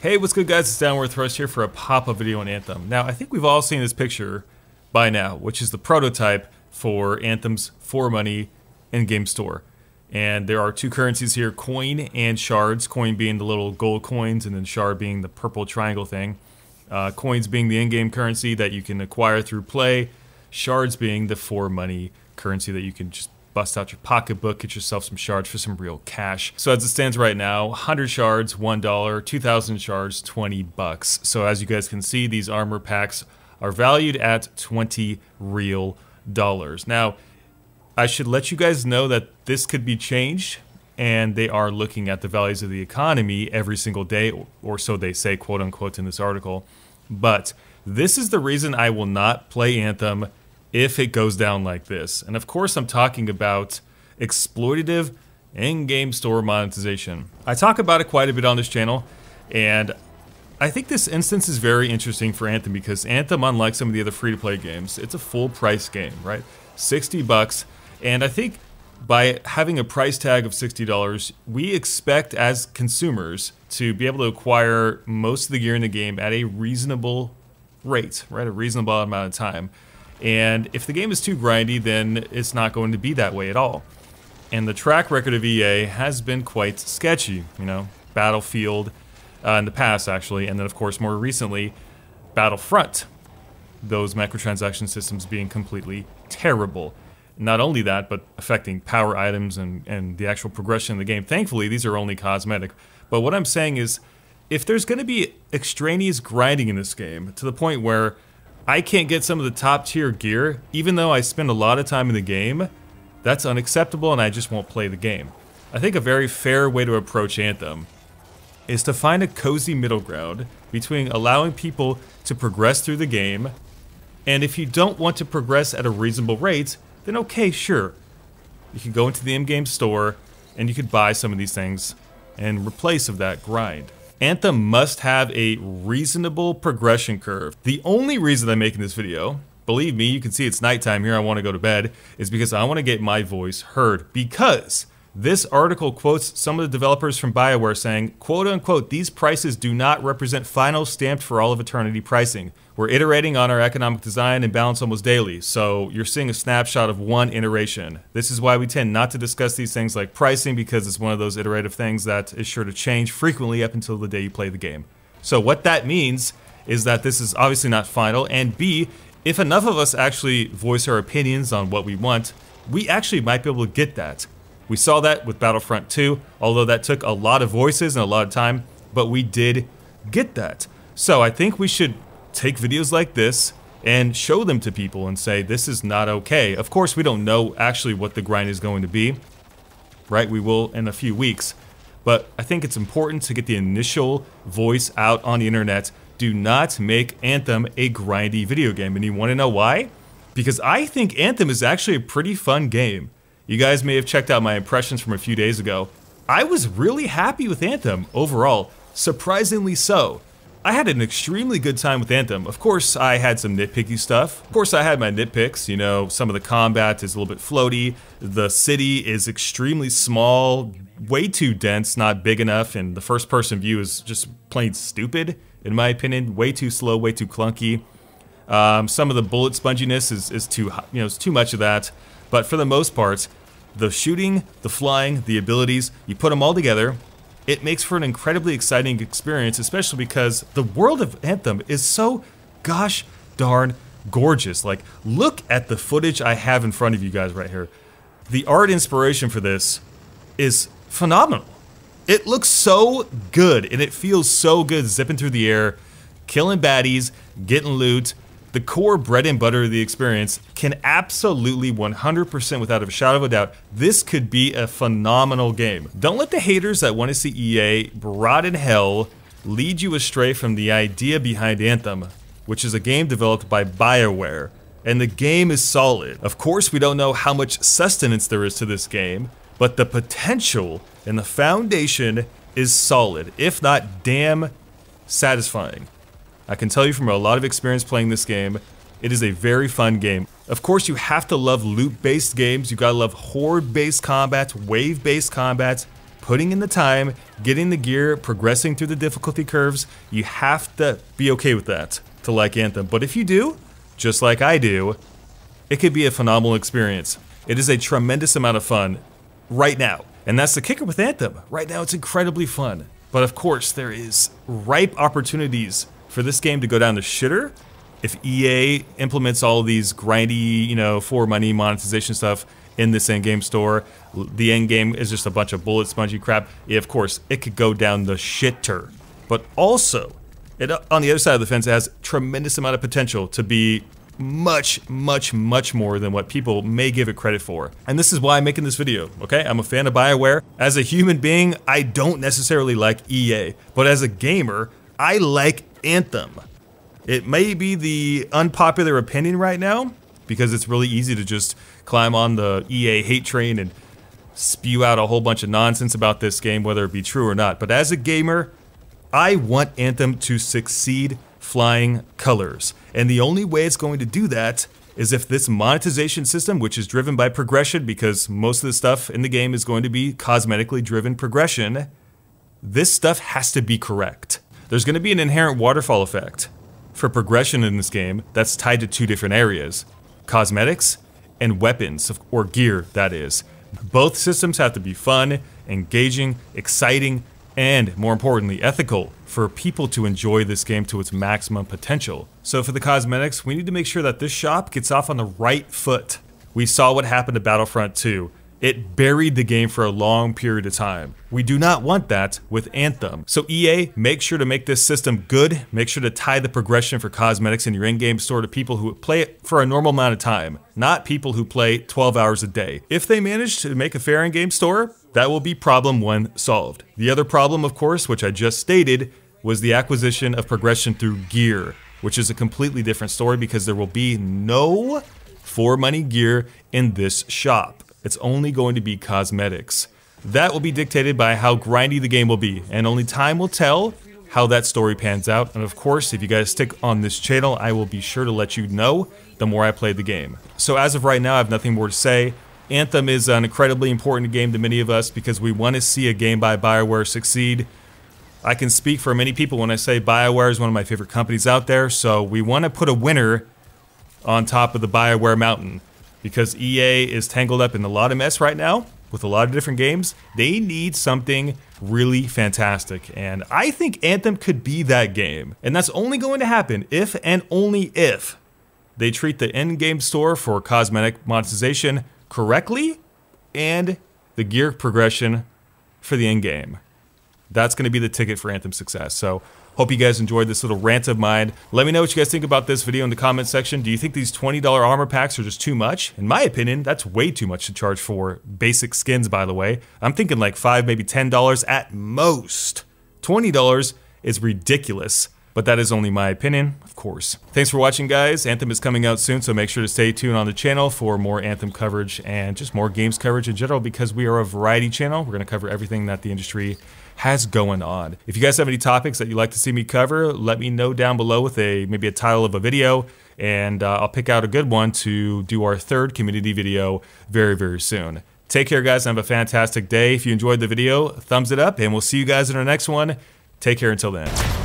Hey, what's good guys, it's Downward Thrust here for a pop-up video on Anthem. Now, I think we've all seen this picture by now, which is the prototype for Anthem's for money in-game store. And there are two currencies here, coin and shards, coin being the little gold coins and then shard being the purple triangle thing. Coins being the in-game currency that you can acquire through play, shards being the for money currency that you can just bust out your pocketbook, get yourself some shards for some real cash. So as it stands right now, 100 shards, $1, 2,000 shards, $20. So as you guys can see, these armor packs are valued at 20 real dollars. Now, I should let you guys know that this could be changed, and they are looking at the values of the economy every single day, or so they say, quote unquote, in this article. But this is the reason I will not play Anthem if it goes down like this. And of course I'm talking about exploitative in-game store monetization. I talk about it quite a bit on this channel, and I think this instance is very interesting for Anthem because Anthem, unlike some of the other free-to-play games, it's a full price game, right? 60 bucks, and I think by having a price tag of $60, we expect as consumers to be able to acquire most of the gear in the game at a reasonable rate, right? A reasonable amount of time. And if the game is too grindy, then it's not going to be that way at all. And the track record of EA has been quite sketchy, you know, Battlefield in the past actually, and then of course more recently, Battlefront. Those microtransaction systems being completely terrible. Not only that, but affecting power items and the actual progression of the game. Thankfully, these are only cosmetic. But what I'm saying is, if there's going to be extraneous grinding in this game, to the point where I can't get some of the top tier gear, even though I spend a lot of time in the game, that's unacceptable and I just won't play the game. I think a very fair way to approach Anthem is to find a cozy middle ground between allowing people to progress through the game, and if you don't want to progress at a reasonable rate, then okay, sure. You can go into the in-game store and you could buy some of these things in replace of that grind. Anthem must have a reasonable progression curve. The only reason I'm making this video, believe me, you can see it's nighttime here, I want to go to bed, is because I want to get my voice heard. Because this article quotes some of the developers from BioWare saying, quote unquote, these prices do not represent final stamped for all of eternity pricing. We're iterating on our economic design and balance almost daily, so you're seeing a snapshot of one iteration. This is why we tend not to discuss these things like pricing, because it's one of those iterative things that is sure to change frequently up until the day you play the game. So what that means is that this is obviously not final, and B, if enough of us actually voice our opinions on what we want, we actually might be able to get that. We saw that with Battlefront 2, although that took a lot of voices and a lot of time, but we did get that. So I think we should take videos like this and show them to people and say, this is not okay. Of course, we don't know actually what the grind is going to be, right? We will in a few weeks, but I think it's important to get the initial voice out on the internet. Do not make Anthem a grindy video game. And you want to know why? Because I think Anthem is actually a pretty fun game. You guys may have checked out my impressions from a few days ago. I was really happy with Anthem overall, surprisingly so. I had an extremely good time with Anthem. Of course, I had some nitpicky stuff. Of course, I had my nitpicks. You know, some of the combat is a little bit floaty. The city is extremely small, way too dense, not big enough, and the first-person view is just plain stupid, in my opinion. Way too slow, way too clunky. Some of the bullet sponginess is too, you know, it's too much of that. But for the most part, the shooting, the flying, the abilities, you put them all together, it makes for an incredibly exciting experience, especially because the world of Anthem is so gosh darn gorgeous. Like, look at the footage I have in front of you guys right here. The art inspiration for this is phenomenal. It looks so good, and it feels so good zipping through the air, killing baddies, getting loot. The core bread and butter of the experience can absolutely 100% without a shadow of a doubt, this could be a phenomenal game. Don't let the haters that want to see EA rot in hell lead you astray from the idea behind Anthem, which is a game developed by BioWare, and the game is solid. Of course, we don't know how much sustenance there is to this game, but the potential and the foundation is solid, if not damn satisfying. I can tell you from a lot of experience playing this game, it is a very fun game. Of course, you have to love loot-based games, you gotta love horde-based combat, wave-based combat, putting in the time, getting the gear, progressing through the difficulty curves. You have to be okay with that to like Anthem. But if you do, just like I do, it could be a phenomenal experience. It is a tremendous amount of fun right now. And that's the kicker with Anthem. Right now it's incredibly fun. But of course, there is ripe opportunities for this game to go down the shitter if EA implements all of these grindy, you know, for money monetization stuff in this in-game store. The in-game is just a bunch of bullet spongy crap. Yeah, of course, it could go down the shitter. But also, on the other side of the fence, it has tremendous amount of potential to be much, much, much more than what people may give it credit for. And this is why I'm making this video, okay? I'm a fan of BioWare. As a human being, I don't necessarily like EA, but as a gamer, I like Anthem. It may be the unpopular opinion right now, because it's really easy to just climb on the EA hate train and spew out a whole bunch of nonsense about this game, whether it be true or not. But as a gamer, I want Anthem to succeed flying colors. And the only way it's going to do that is if this monetization system, which is driven by progression, because most of the stuff in the game is going to be cosmetically driven progression, this stuff has to be correct. There's going to be an inherent waterfall effect for progression in this game that's tied to two different areas: cosmetics and weapons, or gear, that is. Both systems have to be fun, engaging, exciting, and more importantly, ethical for people to enjoy this game to its maximum potential. So for the cosmetics, we need to make sure that this shop gets off on the right foot. We saw what happened to Battlefront 2. It buried the game for a long period of time. We do not want that with Anthem. So EA, make sure to make this system good. Make sure to tie the progression for cosmetics in your in-game store to people who play it for a normal amount of time, not people who play 12 hours a day. If they manage to make a fair in-game store, that will be problem one solved. The other problem, of course, which I just stated, was the acquisition of progression through gear, which is a completely different story because there will be no for money gear in this shop. It's only going to be cosmetics. That will be dictated by how grindy the game will be, and only time will tell how that story pans out. And of course, if you guys stick on this channel, I will be sure to let you know the more I play the game. So as of right now, I have nothing more to say. Anthem is an incredibly important game to many of us because we want to see a game by BioWare succeed. I can speak for many people when I say BioWare is one of my favorite companies out there, so we want to put a winner on top of the BioWare mountain. Because EA is tangled up in a lot of mess right now with a lot of different games. They need something really fantastic, and I think Anthem could be that game. And that's only going to happen if and only if they treat the in-game store for cosmetic monetization correctly and the gear progression for the in-game. That's going to be the ticket for Anthem success. So hope you guys enjoyed this little rant of mine. Let me know what you guys think about this video in the comment section. Do you think these $20 armor packs are just too much? In my opinion, that's way too much to charge for basic skins, by the way. I'm thinking like $5, maybe $10 at most. $20 is ridiculous, but that is only my opinion, of course. Thanks for watching, guys. Anthem is coming out soon, so make sure to stay tuned on the channel for more Anthem coverage and just more games coverage in general, because we are a variety channel. We're going to cover everything that the industry has going on. If you guys have any topics that you'd like to see me cover, let me know down below with maybe a title of a video, and I'll pick out a good one to do our third community video very, very soon. Take care, guys, and have a fantastic day. If you enjoyed the video, thumbs it up, and we'll see you guys in our next one. Take care until then.